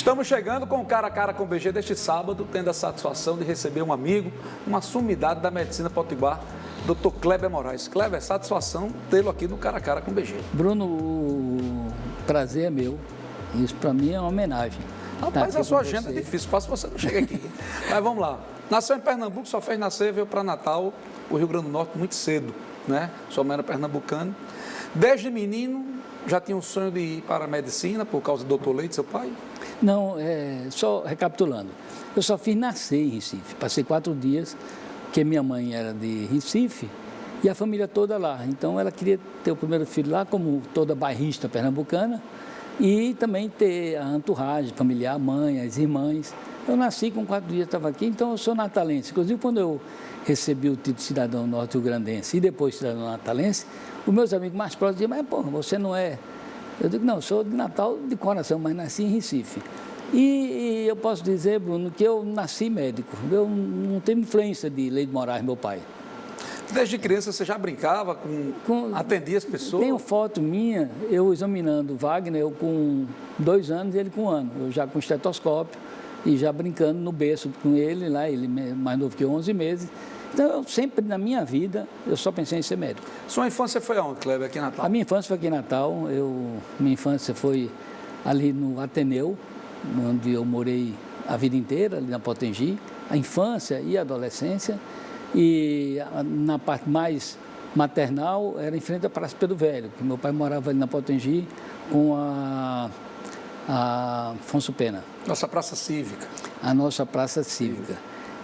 Estamos chegando com o Cara a Cara com o BG deste sábado, tendo a satisfação de receber um amigo, uma sumidade da medicina potiguar, Dr. Kleber Moraes. Kleber, satisfação tê-lo aqui no Cara a Cara com o BG. Bruno, o prazer é meu. Isso para mim é uma homenagem. Rapaz, a sua agenda é difícil, quase você não chega aqui. Mas vamos lá. Nasceu em Pernambuco, só fez nascer, veio para Natal, o Rio Grande do Norte, muito cedo, né? Sua mãe era pernambucana. Desde menino, já tinha um sonho de ir para a medicina, por causa do Dr. Leite, seu pai? Não, só recapitulando. Eu só fiz nascer em Recife. Passei 4 dias, porque minha mãe era de Recife e a família toda lá. Então, ela queria ter o primeiro filho lá, como toda bairrista pernambucana, e também ter a entourage familiar, a mãe, as irmãs. Eu nasci com 4 dias, estava aqui, então eu sou natalense. Inclusive, quando eu recebi o título de cidadão norte-rio-grandense e depois cidadão natalense, os meus amigos mais próximos diziam, mas, pô, você não é... Eu digo, não, eu sou de Natal de coração, mas nasci em Recife. E eu posso dizer, Bruno, que eu nasci médico. Eu não tenho influência de Leite Moraes, meu pai. Desde criança você já brincava, atendia as pessoas? Tenho foto minha, eu examinando Wagner, eu com 2 anos e ele com 1 ano. Eu já com estetoscópio e já brincando no berço com ele, lá, ele mais novo que eu, 11 meses. Então, eu sempre, na minha vida, eu só pensei em ser médico. Sua infância foi aonde, Kleber, aqui em Natal? A minha infância foi aqui em Natal. Minha infância foi ali no Ateneu, onde eu morei a vida inteira, ali na Potengi. A infância e a adolescência. E na parte mais maternal, era em frente à Praça Pedro Velho, que meu pai morava ali na Potengi com a Afonso Pena. Nossa praça cívica. A nossa praça cívica.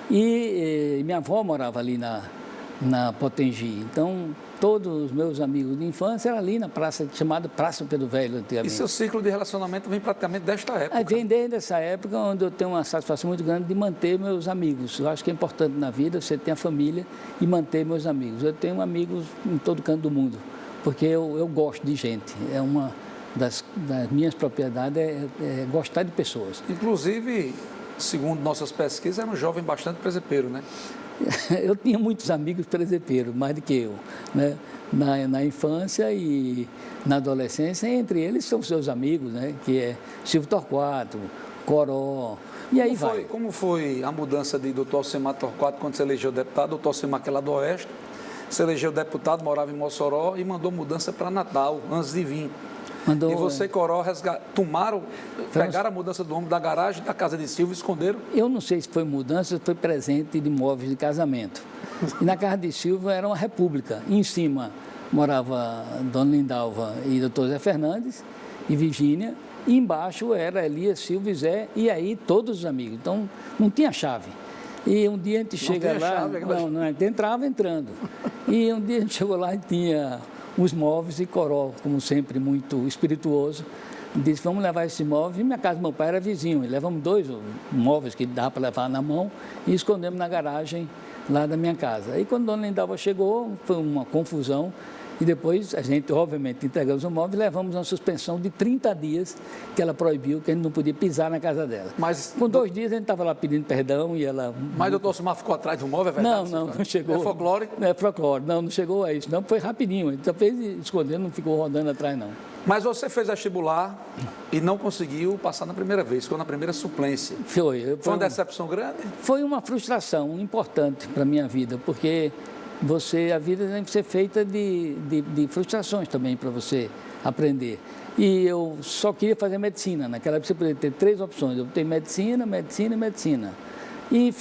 E minha avó morava ali na Potengi. Então, todos os meus amigos de infância eram ali na praça, chamada Praça Pedro Velho, antigamente. E seu ciclo de relacionamento vem praticamente desta época? Vem desde essa época, onde eu tenho uma satisfação muito grande de manter meus amigos. Eu acho que é importante na vida você ter a família e manter meus amigos. Eu tenho amigos em todo canto do mundo, porque eu gosto de gente. É uma das minhas propriedades, é gostar de pessoas. Inclusive, segundo nossas pesquisas, era um jovem bastante presepeiro, né? Eu tinha muitos amigos presepeiros, mais do que eu, né? Na infância e na adolescência, entre eles são seus amigos, né? Que é Silvio Torquato, Coró, e aí vai. Como foi a mudança de Dr. Alcemar Torquato quando você elegeu deputado? Dr. Alcemar, que é lá do Oeste, você elegeu deputado, morava em Mossoró e mandou mudança para Natal, antes de vir. E você e Coró pegaram a mudança do homem da garagem da casa de Silvio e esconderam? Eu não sei se foi mudança ou foi presente de móveis de casamento. E na casa de Silvio era uma república. Em cima morava Dona Lindalva e Dr. Zé Fernandes e Virgínia. E embaixo era Elias, Silvio e Zé, e aí todos os amigos. Então não tinha chave. E um dia a gente chega lá, não, a gente entrava entrando. E um dia a gente chegou lá e tinha os móveis e Coró, como sempre, muito espirituoso, disse, vamos levar esse móvel. E minha casa do meu pai era vizinho, e levamos 2 móveis que dá para levar na mão e escondemos na garagem lá da minha casa. Aí quando a Dona Lindalva chegou, foi uma confusão, e depois a gente, obviamente, entregamos o móvel e levamos uma suspensão de 30 dias que ela proibiu, que a gente não podia pisar na casa dela. Mas com 2 dias a gente estava lá pedindo perdão e ela... Mas o Dr. Alcemar ficou atrás do móvel, é verdade? Não chegou. É folclore? É folclore, não chegou a isso. Não, foi rapidinho. Ele só fez escondendo, não ficou rodando atrás, não. Mas você fez vestibular e não conseguiu passar na primeira vez, ficou na primeira suplência. Foi uma decepção grande? Foi uma frustração importante para a minha vida, porque a vida tem que ser feita de frustrações também para você aprender. E eu só queria fazer medicina. Naquela época você podia ter 3 opções. Eu tenho medicina, medicina e medicina. E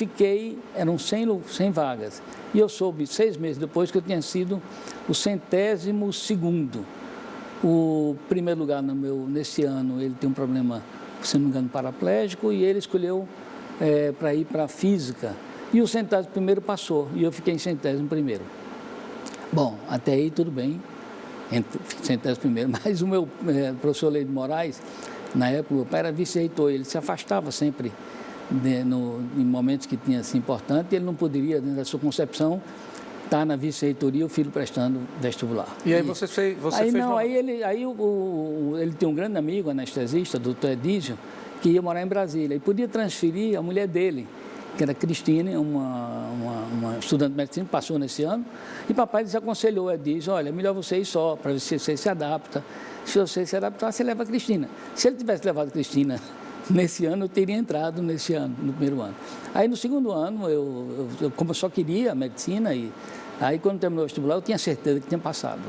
eram 100 vagas. E eu soube 6 meses depois que eu tinha sido o 102º. O primeiro lugar nesse ano, ele tem um problema, se não me engano, paraplégico, e ele escolheu para ir para a física. E o 101º passou, e eu fiquei em 101º. Bom, até aí tudo bem, 101º, mas o meu professor Leite Moraes, na época, meu pai era vice-reitor, ele se afastava sempre em momentos que tinha assim importante, e ele não poderia, dentro da sua concepção, estar na vice-reitoria, o filho prestando vestibular. E aí você fez... Ele tem um grande amigo, anestesista, doutor Edísio, que ia morar em Brasília, e podia transferir a mulher dele, que era Cristina, uma estudante de medicina, passou nesse ano, e papai desaconselhou, disse, olha, é melhor você ir só, para ver se você se adapta. Se você se adaptar, você leva a Cristina. Se ele tivesse levado a Cristina nesse ano eu teria entrado nesse ano, no primeiro ano. Aí no segundo ano, como eu só queria medicina, aí quando terminou o vestibular eu tinha certeza que tinha passado.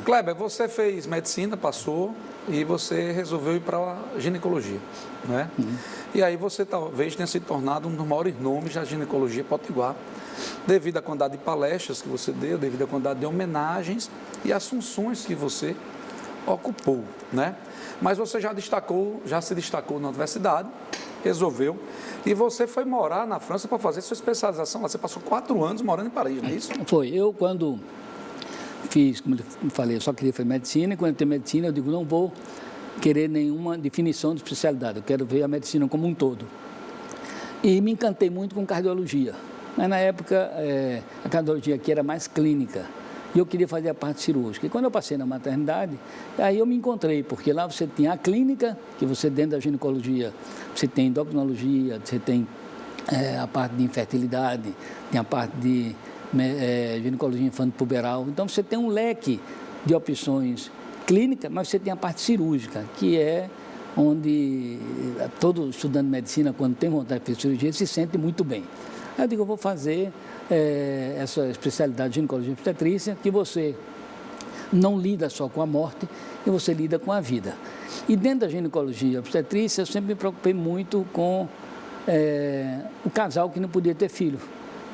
Kleber, você fez medicina, passou, e você resolveu ir para a ginecologia, né? E aí você talvez tenha se tornado um dos maiores nomes da ginecologia potiguar, devido à quantidade de palestras que você deu, devido à quantidade de homenagens e assunções que você ocupou, né? Mas você já se destacou na universidade, resolveu, e você foi morar na França para fazer sua especialização lá. Você passou 4 anos morando em Paris, não é isso? Foi. Eu, quando fiz, como eu falei, eu só queria fazer medicina, e quando eu tenho medicina, eu digo, não vou querer nenhuma definição de especialidade, eu quero ver a medicina como um todo. E me encantei muito com cardiologia, mas na época a cardiologia aqui era mais clínica, e eu queria fazer a parte cirúrgica. E quando eu passei na maternidade, aí eu me encontrei, porque lá você tinha a clínica, que você dentro da ginecologia, você tem endocrinologia, você tem a parte de infertilidade, tem a parte de ginecologia infanto-puberal. Então você tem um leque de opções clínicas, mas você tem a parte cirúrgica, que é onde todo estudante de medicina, quando tem vontade de fazer cirurgia, se sente muito bem. Aí eu digo, eu vou fazer essa especialidade de ginecologia obstetrícia, que você não lida só com a morte, e você lida com a vida. E dentro da ginecologia obstetrícia, eu sempre me preocupei muito com o casal que não podia ter filho,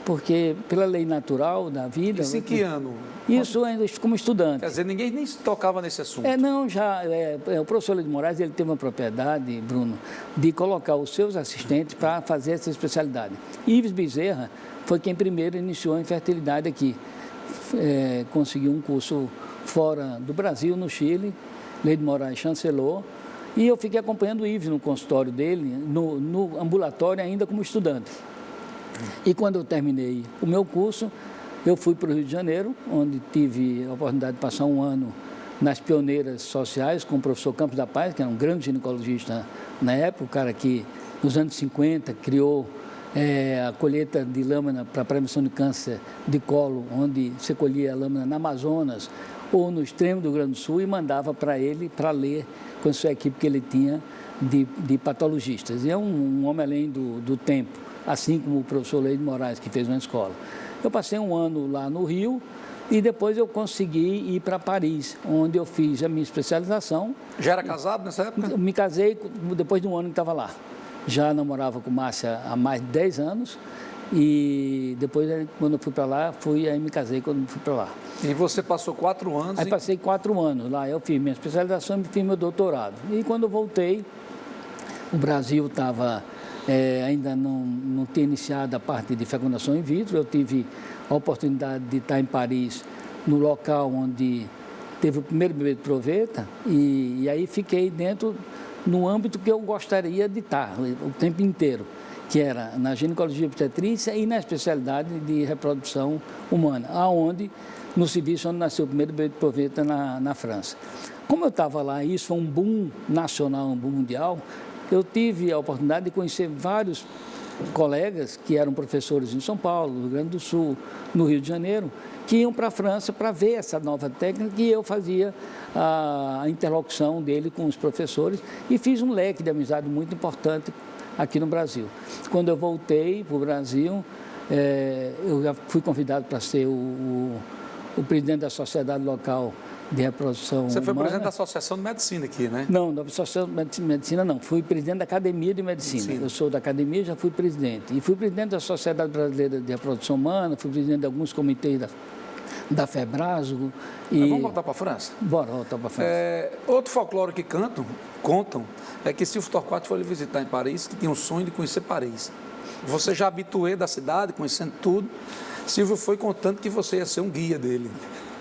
porque pela lei natural da vida... Isso em que ano? Isso ainda como estudante. Quer dizer, ninguém nem tocava nesse assunto. O professor Leide Moraes, ele teve uma propriedade, Bruno, de colocar os seus assistentes para fazer essa especialidade. Ives Bezerra foi quem primeiro iniciou a infertilidade aqui. Conseguiu um curso fora do Brasil, no Chile, Leide Moraes chancelou, e eu fiquei acompanhando o Ives no consultório dele, no ambulatório ainda como estudante. E quando eu terminei o meu curso, eu fui para o Rio de Janeiro, onde tive a oportunidade de passar um ano nas pioneiras sociais com o professor Campos da Paz, que era um grande ginecologista na época, o cara que nos anos 50 criou a colheita de lâmina para prevenção de câncer de colo, onde você colhia a lâmina na Amazonas ou no extremo do Rio Grande do Sul e mandava para ele para ler com a sua equipe que ele tinha de patologistas. E é um homem além do tempo, assim como o professor Leide Moraes, que fez uma escola. Eu passei um ano lá no Rio e depois eu consegui ir para Paris, onde eu fiz a minha especialização. Já era casado nessa época? Eu me casei depois de um ano que estava lá. Já namorava com Márcia há mais de 10 anos e depois, quando eu fui para lá, aí me casei quando fui para lá. E você passou 4 anos? Aí passei 4 anos lá, eu fiz minha especialização e fiz meu doutorado. E quando eu voltei, o Brasil estava... ainda não tinha iniciado a parte de fecundação in vitro. Eu tive a oportunidade de estar em Paris, no local onde teve o primeiro bebê de proveta, e aí fiquei no âmbito que eu gostaria de estar o tempo inteiro, que era na ginecologia obstetrícia e na especialidade de reprodução humana, no serviço onde nasceu o primeiro bebê de proveta na França. Como eu estava lá, isso foi um boom nacional, um boom mundial, eu tive a oportunidade de conhecer vários colegas que eram professores em São Paulo, no Rio Grande do Sul, no Rio de Janeiro, que iam para a França para ver essa nova técnica, e eu fazia a interlocução dele com os professores e fiz um leque de amizade muito importante aqui no Brasil. Quando eu voltei para o Brasil, eu já fui convidado para ser o presidente da sociedade local de reprodução Você foi humana. presidente da Associação de Medicina aqui, né? Não, da Associação de Medicina não. Fui presidente da Academia de Medicina. Eu sou da Academia, já fui presidente. E fui presidente da Sociedade Brasileira de Reprodução Humana, fui presidente de alguns comitês da FEBRASGO. Vamos voltar para a França? Bora voltar para a França. Outro folclore que contam é que Silvio Torquato foi lhe visitar em Paris, que tinha um sonho de conhecer Paris. Você já habitué da cidade, conhecendo tudo. Silvio foi contando que você ia ser um guia dele.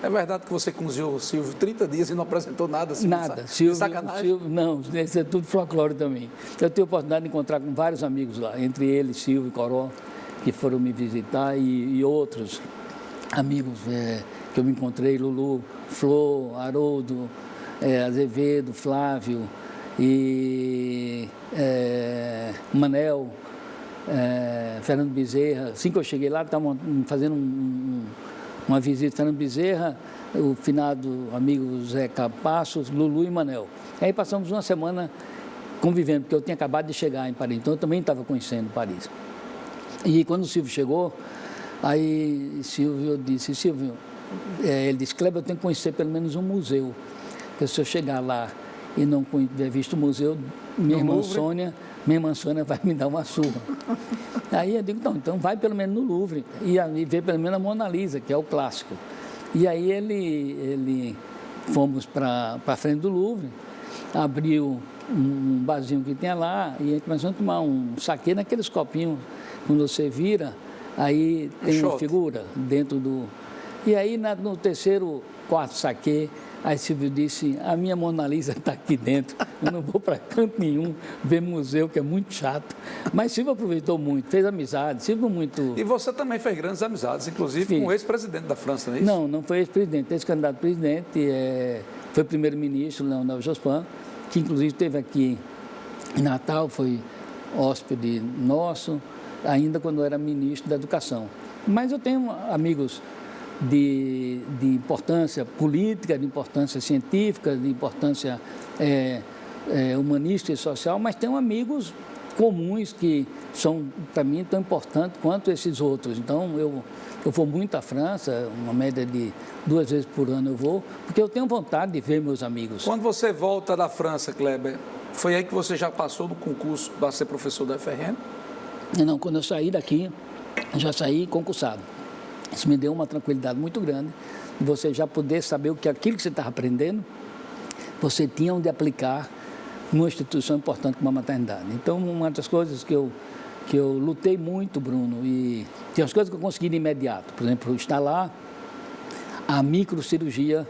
É verdade que você conduziu o Silvio 30 dias e não apresentou nada? Assim, nada. Sacanagem? Não, isso é tudo folclore também. Eu tive a oportunidade de encontrar com vários amigos lá, entre eles, Silvio e Coró, que foram me visitar, e outros amigos que eu me encontrei, Lulu, Flor, Haroldo, Azevedo, Flávio e Manel, Fernando Bezerra. Assim que eu cheguei lá, estavam fazendo uma visita, Fernando Bezerra, o finado amigo Zé Passos, Lulu e Manel. Aí passamos uma semana convivendo, porque eu tinha acabado de chegar em Paris, então eu também estava conhecendo Paris. E quando o Silvio chegou, aí Silvio disse, ele disse, Kleber, eu tenho que conhecer pelo menos um museu, porque se eu chegar lá e não tiver visto o museu, minha irmã Sônia vai me dar uma surra. Aí eu digo, então vai pelo menos no Louvre e vê pelo menos a Mona Lisa, que é o clássico. E aí ele fomos para a frente do Louvre, abriu um barzinho que tinha lá e a gente começou a tomar um saquê naqueles copinhos, quando você vira, aí tem uma figura dentro do... E aí no terceiro, quarto saquê, aí Silvio disse, a minha Mona Lisa está aqui dentro, eu não vou para canto nenhum ver museu, que é muito chato. Mas Silvio aproveitou muito, fez amizade, Silvio muito... E você também fez grandes amizades, inclusive com o ex-presidente da França, não é isso? Não foi ex-presidente, ex-candidato a presidente, foi primeiro-ministro, Leonel Jospin, que inclusive esteve aqui em Natal, foi hóspede nosso, ainda quando eu era ministro da Educação. Mas eu tenho amigos de importância política, de importância científica, de importância humanística e social, mas tenho amigos comuns que são, para mim, tão importantes quanto esses outros. Então, eu vou muito à França, uma média de 2 vezes por ano eu vou, porque eu tenho vontade de ver meus amigos. Quando você volta da França, Kleber, foi aí que você já passou no concurso para ser professor da UFRN? Não, quando eu saí daqui, eu já saí concursado. Isso me deu uma tranquilidade muito grande, de você já poder saber aquilo que você estava aprendendo, você tinha onde aplicar numa instituição importante como a maternidade. Então, uma das coisas que eu lutei muito, Bruno, e tem as coisas que eu consegui de imediato, por exemplo, instalar a microcirurgia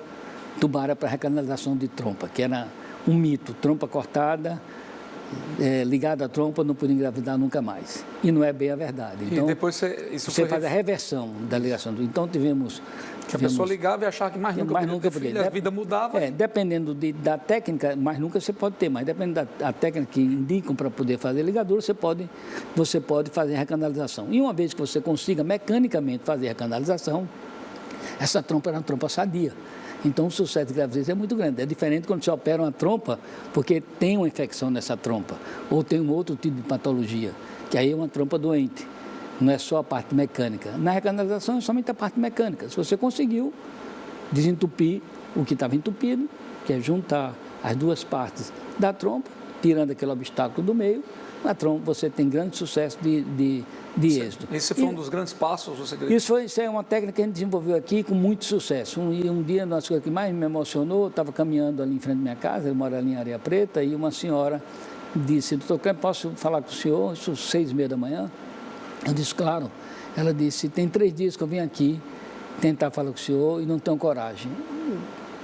tubária para recanalização de trompa, que era um mito, trompa cortada, ligada à trompa, não podia engravidar nunca mais. E não é bem a verdade. Então, e depois você faz a reversão da ligação. Então, tivemos... Que a pessoa ligava e achava que mais nunca podia ter filho, a vida mudava. Dependendo da técnica, mais nunca você pode ter, mas dependendo da técnica que indicam para poder fazer ligadura, você pode fazer a recanalização. E uma vez que você consiga mecanicamente fazer a recanalização, essa trompa era uma trompa sadia. Então, o sucesso de gravidez é muito grande. É diferente quando você opera uma trompa, porque tem uma infecção nessa trompa, ou tem um outro tipo de patologia, que aí é uma trompa doente. Não é só a parte mecânica. Na recanalização é somente a parte mecânica. Se você conseguiu desentupir o que estava entupido, que é juntar as duas partes da trompa, tirando aquele obstáculo do meio, na trompa você tem grande sucesso de êxito. Esse foi um dos grandes passos, você acredita? Isso é uma técnica que a gente desenvolveu aqui com muito sucesso. Um dia, uma das coisas que mais me emocionou, eu estava caminhando ali em frente à minha casa, eu moro ali em Areia Preta, e uma senhora disse, doutor Kleber, posso falar com o senhor? Isso 6h30 da manhã. Eu disse, claro. Ela disse, tem 3 dias que eu vim aqui tentar falar com o senhor e não tenho coragem.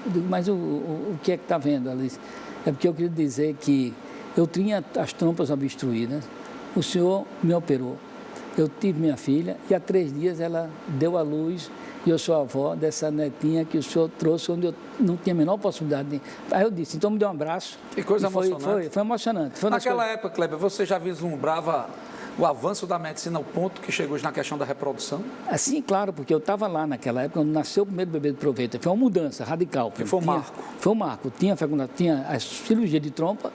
Eu digo, mas o que é que está vendo? Ela disse, é porque eu queria dizer que eu tinha as trompas obstruídas, o senhor me operou, eu tive minha filha e há 3 dias ela deu à luz e eu sou avó dessa netinha que o senhor trouxe onde eu não tinha a menor possibilidade de... Aí eu disse, então me dê um abraço. Que coisa emocionante. Foi emocionante. Naquela época, Kleber, você já vislumbrava o avanço da medicina ao ponto que chegou hoje na questão da reprodução? Sim, claro, porque eu estava lá naquela época, quando nasceu o primeiro bebê de proveito. Foi uma mudança radical. Foi um marco. Foi um marco. Tinha a cirurgia de trompa,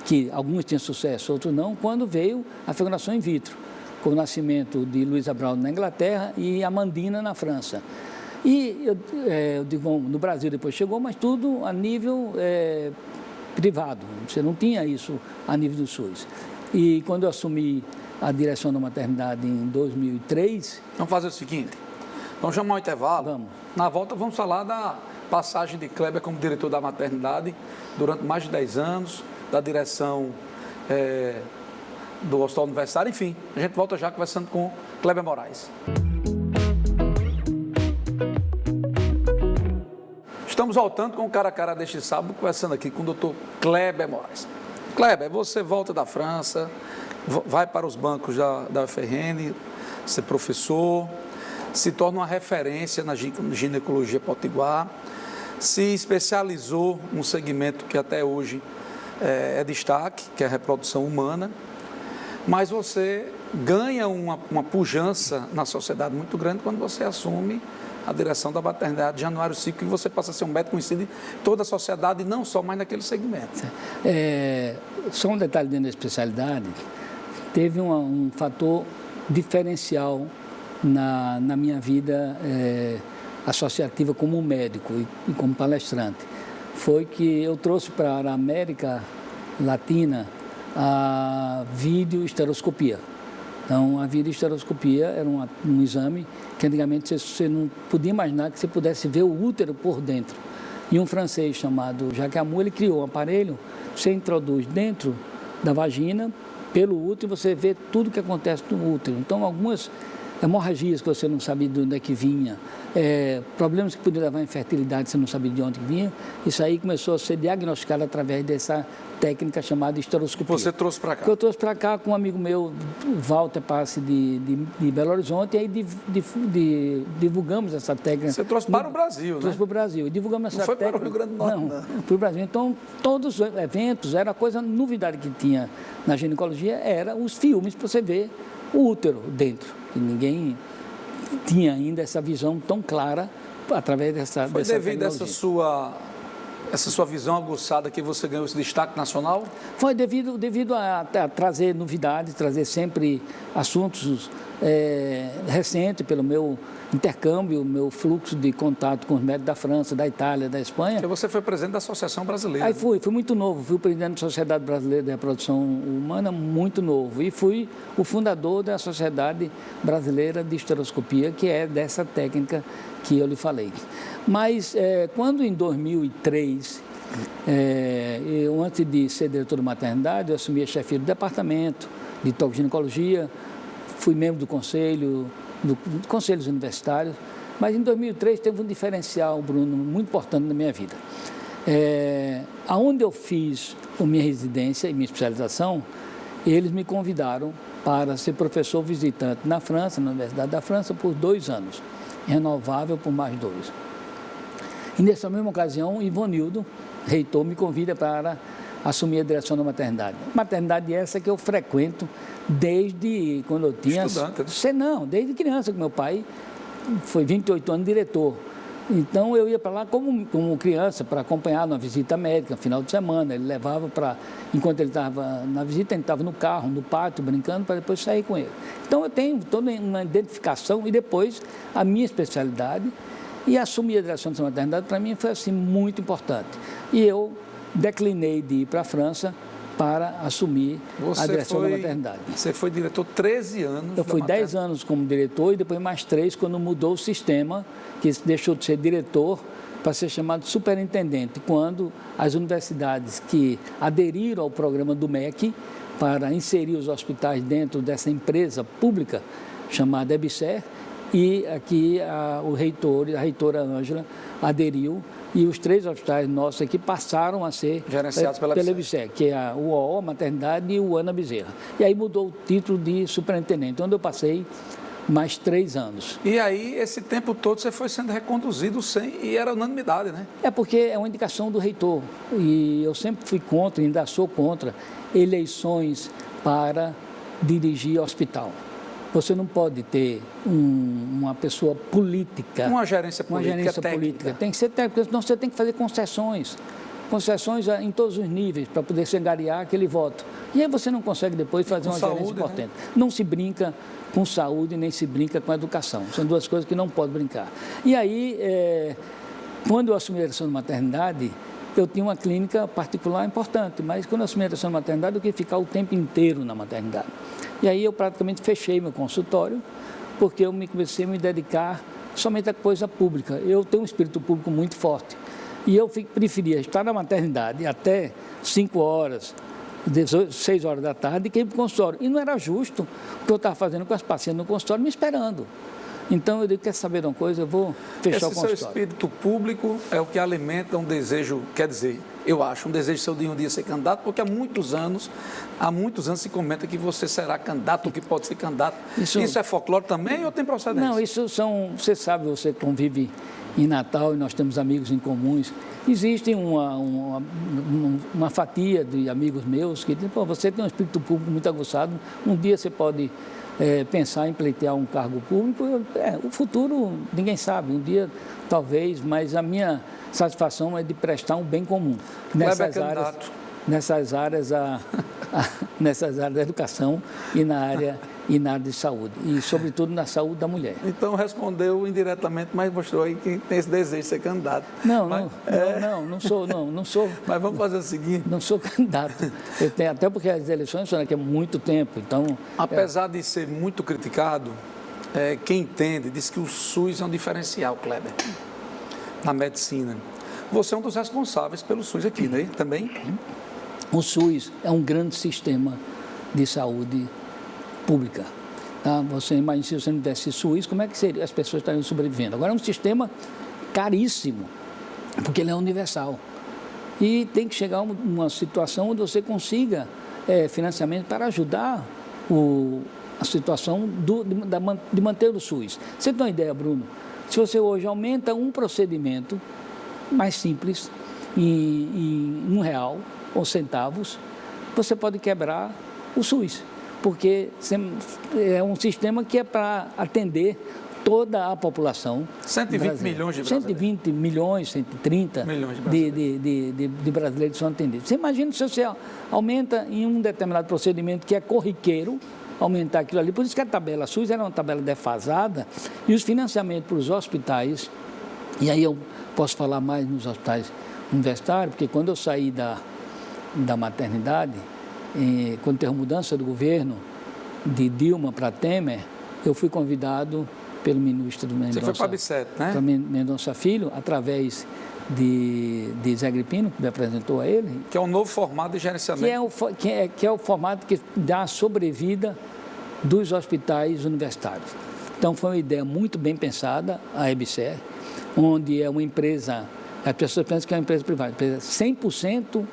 que alguns tinham sucesso, outros não, quando veio a fecundação in vitro, com o nascimento de Luísa Braun na Inglaterra e Amandina na França. E eu digo, bom, no Brasil depois chegou, mas tudo a nível privado. Você não tinha isso a nível do SUS. E quando eu assumi a direção da maternidade em 2003... Vamos fazer o seguinte, vamos chamar um intervalo. Vamos. Na volta vamos falar da passagem de Kleber como diretor da maternidade durante mais de 10 anos, da direção do Hospital Universitário, enfim, a gente volta já conversando com Kleber Moraes. Estamos voltando com o Cara a Cara deste sábado, conversando aqui com o Dr. Kleber Moraes. Kleber, você volta da França, vai para os bancos da UFRN, ser professor, se torna uma referência na ginecologia potiguar, se especializou num segmento que até hoje é destaque, que é a reprodução humana, mas você ganha uma pujança na sociedade muito grande quando você assume a direção da maternidade Januário Cico, e você passa a ser um médico conhecido em toda a sociedade e não só mais naquele segmento. Só um detalhe dentro da especialidade, teve um fator diferencial na minha vida associativa como médico e como palestrante. Foi que eu trouxe para a América Latina a videoestereoscopia. Então, a videoestereoscopia era um exame que antigamente você não podia imaginar que você pudesse ver o útero por dentro. E um francês chamado Jacques Amou, ele criou um aparelho, você introduz dentro da vagina, pelo útero, e você vê tudo o que acontece no útero. Então, algumas hemorragias que você não sabia de onde é que vinha, problemas que podiam levar à infertilidade, você não sabia de onde vinha, isso aí começou a ser diagnosticado através dessa técnica chamada esteroscopia. Você trouxe para cá? Que eu trouxe para cá com um amigo meu, Walter Passe, de Belo Horizonte, e aí divulgamos essa técnica. Você trouxe para o Brasil, Trouxe para o Brasil. E divulgamos essa técnica. Não foi para o Rio Grande do Norte, não. Para o Brasil. Então, todos os eventos, era a coisa, novidade que tinha na ginecologia, era os filmes para você ver o útero dentro. E ninguém tinha ainda essa visão tão clara através dessa Foi devido a essa sua visão aguçada que você ganhou esse destaque nacional? Foi devido a trazer novidades, trazer sempre assuntos recentes pelo meu intercâmbio, meu fluxo de contato com os médicos da França, da Itália, da Espanha. Porque você foi presidente da Associação Brasileira. Aí fui muito novo, fui presidente da Sociedade Brasileira de Reprodução Humana muito novo e fui o fundador da Sociedade Brasileira de Esteroscopia, que é dessa técnica que eu lhe falei. Mas quando em 2003, eu antes de ser diretor de maternidade, eu assumi a chefia do departamento de tocoginecologia, fui membro do conselho, conselhos universitários, mas em 2003 teve um diferencial, Bruno, muito importante na minha vida. Aonde eu fiz a minha residência e minha especialização, eles me convidaram para ser professor visitante na França, na Universidade da França, por 2 anos, renovável por mais 2. E nessa mesma ocasião, Ivonildo, reitor, me convida para assumir a direção da maternidade. Maternidade essa que eu frequento desde quando eu tinha... Estudante, né? Não, desde criança, que meu pai foi 28 anos diretor. Então, eu ia para lá como criança, para acompanhar numa visita médica, no final de semana. Ele levava para... Enquanto ele estava na visita, ele estava no carro, no pátio, brincando, para depois sair com ele. Então, eu tenho toda uma identificação e depois a minha especialidade. E assumir a direção dessa maternidade, para mim, foi assim, muito importante. E eu declinei de ir para a França para assumir a direção da maternidade. Você foi diretor 13 anos? Eu fui 10 anos como diretor e depois mais 3 quando mudou o sistema, que deixou de ser diretor para ser chamado superintendente, quando as universidades que aderiram ao programa do MEC para inserir os hospitais dentro dessa empresa pública chamada EBSER, e aqui a reitora Ângela aderiu, e os 3 hospitais nossos aqui passaram a ser gerenciados pela EBSER, que é a UOO, a Maternidade, e o Ana Bezerra. E aí mudou o título de superintendente, onde eu passei mais 3 anos. E aí, esse tempo todo, você foi sendo reconduzido e era unanimidade, né? É porque é uma indicação do reitor, e eu sempre fui contra, ainda sou contra, eleições para dirigir hospital. Você não pode ter uma pessoa política. Uma gerência política. Tem que ser técnica, senão você tem que fazer concessões. Concessões em todos os níveis para poder se angariar aquele voto. E aí você não consegue depois fazer uma gerência importante. Né? Não se brinca com saúde, nem se brinca com educação. São 2 coisas que não pode brincar. E aí, quando eu assumi a direção de maternidade, eu tinha uma clínica particular importante, mas quando eu assumi a direção de maternidade, eu queria ficar o tempo inteiro na maternidade. E aí eu praticamente fechei meu consultório, porque eu comecei a me dedicar somente à coisa pública. Eu tenho um espírito público muito forte. E eu preferia estar na maternidade até 5 horas, 6 horas da tarde, que ir para o consultório. E não era justo o que eu estava fazendo com as pacientes no consultório, me esperando. Então, eu digo, quer saber de uma coisa? Eu vou fechar o consultório. Esse seu espírito público é o que alimenta um desejo, quer dizer, eu acho, um desejo seu de um dia ser candidato, porque há muitos anos se comenta que você será candidato, ou que pode ser candidato. Isso é folclore também ou tem procedência? Não, isso você sabe, você convive em Natal e nós temos amigos em comuns. Existe uma fatia de amigos meus que dizem, pô, você tem um espírito público muito aguçado, um dia você pode pensar em pleitear um cargo público. O futuro, ninguém sabe, um dia talvez, mas a minha satisfação é de prestar um bem comum nessas áreas da educação e na área de saúde, e sobretudo na saúde da mulher. Então respondeu indiretamente, mas mostrou aí que tem esse desejo de ser candidato. Não sou. Mas vamos fazer o seguinte. Não sou candidato. Eu tenho, até porque as eleições são daqui a muito tempo, então... Apesar de ser muito criticado, quem entende diz que o SUS é um diferencial, Kleber, na medicina. Você é um dos responsáveis pelo SUS aqui, né? Também? O SUS é um grande sistema de saúde pública. Tá? Você imagina, se você não tivesse SUS, como é que seria? As pessoas estariam sobrevivendo. Agora é um sistema caríssimo, porque ele é universal. E tem que chegar a uma situação onde você consiga financiamento para ajudar a situação de manter o SUS. Você tem uma ideia, Bruno? Se você hoje aumenta um procedimento mais simples, em R$1 ou centavos, você pode quebrar o SUS, porque é um sistema que é para atender toda a população. 120 milhões de brasileiros. 120 milhões, 130 milhões de brasileiros são atendidos. Você imagina se você aumenta em um determinado procedimento que é corriqueiro, aumentar aquilo ali. Por isso que a tabela SUS era uma tabela defasada e os financiamentos para os hospitais, e aí eu posso falar mais nos hospitais universitários, porque quando eu saí da maternidade, quando teve a mudança do governo de Dilma para Temer, eu fui convidado pelo ministro Mendonça. Você foi para a Abicet, né? Para Mendonça Filho, através de Zé Agripino, que me apresentou a ele. Que é um novo formato de gerenciamento. Que é o formato que dá a sobrevida dos hospitais universitários. Então, foi uma ideia muito bem pensada, a EBSER, onde é uma empresa, as pessoas pensam que é uma empresa privada, 100%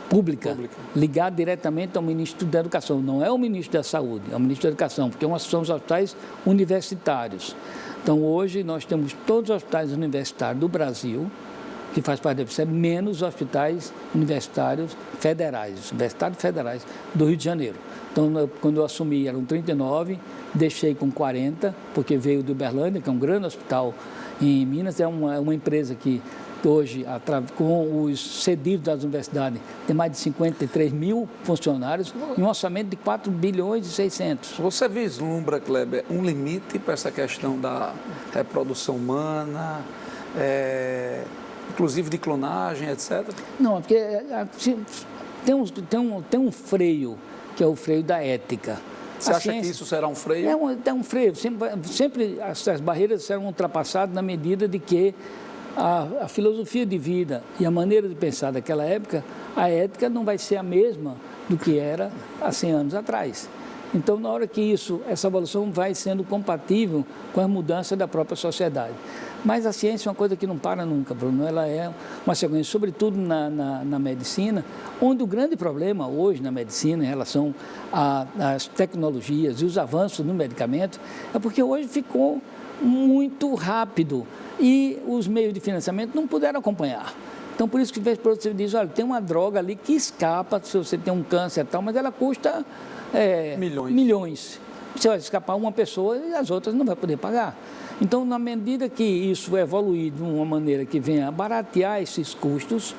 pública, ligada diretamente ao Ministro da Educação. Não é o Ministro da Saúde, é o Ministro da Educação, porque são os hospitais universitários. Então, hoje, nós temos todos os hospitais universitários do Brasil, que faz parte da EBSER, menos os hospitais universitários federais do Rio de Janeiro. Então, quando eu assumi, eram 39, deixei com 40, porque veio do Uberlândia, que é um grande hospital em Minas, é uma empresa que hoje, com os cedidos das universidades, tem mais de 53 mil funcionários e um orçamento de 4 bilhões e 600. Você vislumbra, Kleber, um limite para essa questão da reprodução humana, inclusive de clonagem, etc? Não, porque tem um freio, que é o freio da ética. Você acha que isso será um freio? É um freio. Sempre essas barreiras serão ultrapassadas na medida de que a filosofia de vida e a maneira de pensar daquela época, a ética não vai ser a mesma do que era há 100 anos atrás. Então, na hora que essa evolução vai sendo compatível com a mudança da própria sociedade. Mas a ciência é uma coisa que não para nunca, Bruno. Ela é uma sequência, sobretudo na medicina, onde o grande problema hoje na medicina, em relação às tecnologias e os avanços no medicamento, é porque hoje ficou muito rápido e os meios de financiamento não puderam acompanhar. Então, por isso que você diz, olha, tem uma droga ali que escapa, se você tem um câncer e tal, mas ela custa milhões. Você vai escapar uma pessoa e as outras não vai poder pagar. Então, na medida que isso evoluir de uma maneira que venha a baratear esses custos,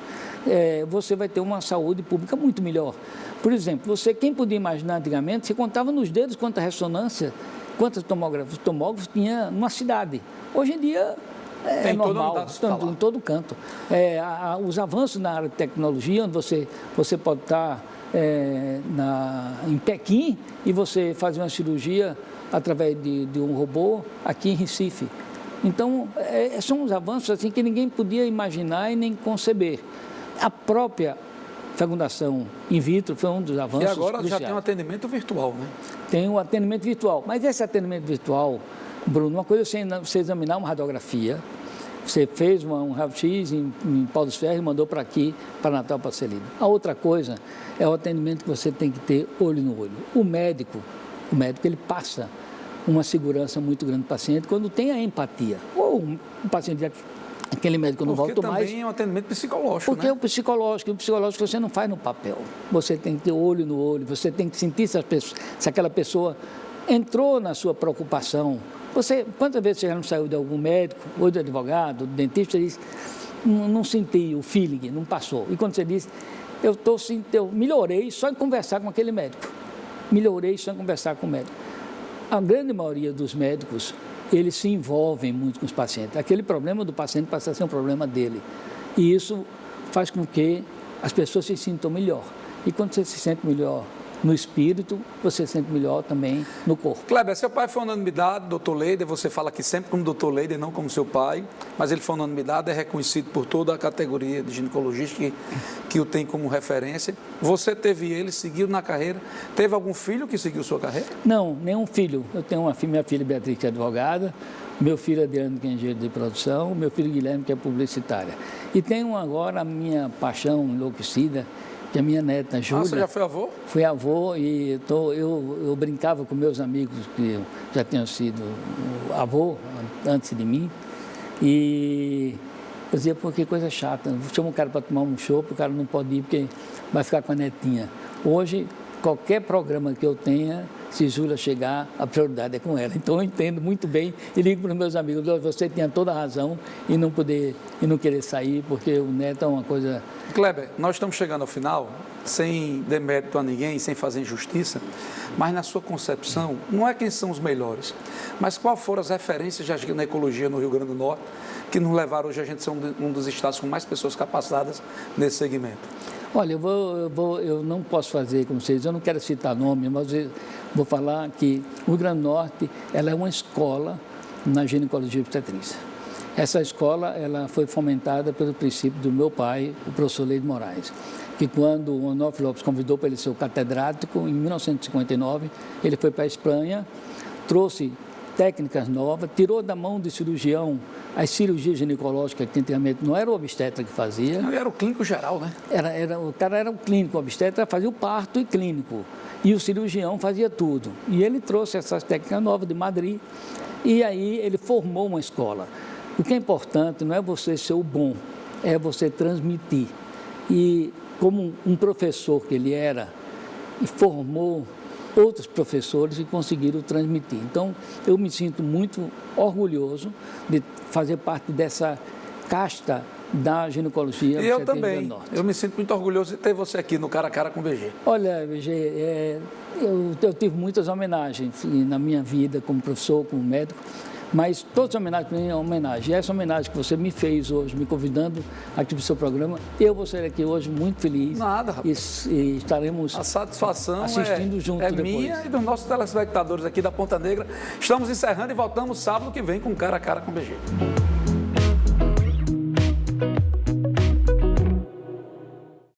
você vai ter uma saúde pública muito melhor. Por exemplo, quem podia imaginar antigamente, você contava nos dedos quanta ressonância, quantos tomógrafos tinha numa cidade. Hoje em dia é normal, em todo canto. Os avanços na área de tecnologia, onde você pode estar em Pequim e você fazer uma cirurgia através de um robô aqui em Recife. Então, são uns avanços assim que ninguém podia imaginar e nem conceber. A própria fecundação in vitro foi um dos avanços cruciais. E agora cruciais. Já tem um atendimento virtual, né? Tem um atendimento virtual. Mas esse atendimento virtual, Bruno, uma coisa é você examinar uma radiografia, você fez um raio-x em Paulo dos Ferros e mandou para aqui, para Natal, para ser lido. A outra coisa é o atendimento que você tem que ter olho no olho. O médico ele passa uma segurança muito grande do paciente quando tem a empatia. Ou um paciente Aquele médico não voltou mais. Porque também é um atendimento psicológico, porque né? o psicológico você não faz no papel. Você tem que ter olho no olho, você tem que sentir se aquela pessoa entrou na sua preocupação. Quantas vezes você já não saiu de algum médico, ou de advogado, ou de dentista, e diz, não senti o feeling, não passou. E quando você diz, eu melhorei só em conversar com aquele médico. Melhorei só em conversar com o médico. A grande maioria dos médicos, eles se envolvem muito com os pacientes. Aquele problema do paciente passa a ser um problema dele. E isso faz com que as pessoas se sintam melhor. E quando você se sente melhor no espírito, você se sente melhor também no corpo. Kleber, seu pai foi unanimidade, doutor Leider, você fala aqui sempre como doutor Leider, não como seu pai, mas ele foi unanimidade, é reconhecido por toda a categoria de ginecologista que o tem como referência. Você teve ele, seguiu na carreira. Teve algum filho que seguiu sua carreira? Não, nenhum filho. Eu tenho minha filha Beatriz, que é advogada, meu filho Adriano, que é engenheiro de produção, meu filho Guilherme, que é publicitária. E tenho agora a minha paixão enlouquecida, que a minha neta Júlia... Você já foi avô? Fui avô e eu brincava com meus amigos que já tinham sido avô antes de mim e eu dizia, pô, que coisa chata, chama um cara para tomar um chopp, o cara não pode ir porque vai ficar com a netinha. Hoje, qualquer programa que eu tenha, se Júlia chegar, a prioridade é com ela. Então eu entendo muito bem e ligo para os meus amigos, você tinha toda a razão em não querer sair, porque o neto é uma coisa... Kleber, nós estamos chegando ao final, sem demérito a ninguém, sem fazer injustiça, mas na sua concepção, não é quem são os melhores, mas quais foram as referências da ginecologia no Rio Grande do Norte que nos levaram hoje a gente a ser um dos estados com mais pessoas capacitadas nesse segmento? Olha, eu não posso fazer como vocês, eu não quero citar nome, mas eu vou falar que o Rio Grande do Norte ela é uma escola na ginecologia e obstetrícia. Essa escola ela foi fomentada pelo princípio do meu pai, o professor Leide Moraes, que quando o Onofre Lopes convidou para ele ser o catedrático, em 1959, ele foi para a Espanha, trouxe técnicas novas, tirou da mão do cirurgião as cirurgias ginecológicas que antigamente não era o obstetra que fazia. Era o clínico geral, né? O cara era o clínico, o obstetra fazia o parto e clínico, e o cirurgião fazia tudo. E ele trouxe essas técnicas novas de Madrid, e aí ele formou uma escola. O que é importante não é você ser o bom, é você transmitir. E como um professor que ele era, e formou outros professores que conseguiram transmitir. Então, eu me sinto muito orgulhoso de fazer parte dessa casta da ginecologia. E eu também. Eu me sinto muito orgulhoso de ter você aqui no Cara a Cara com o VG. Olha, VG, eu tive muitas homenagens na minha vida como professor, como médico, mas todas as homenagens para mim é homenagem. E essa homenagem que você me fez hoje, me convidando aqui para o seu programa, eu vou sair aqui hoje muito feliz. Nada, rapaz. E estaremos a satisfação assistindo junto depois. Minha e dos nossos telespectadores aqui da Ponta Negra. Estamos encerrando e voltamos sábado que vem com Cara a Cara com o VG.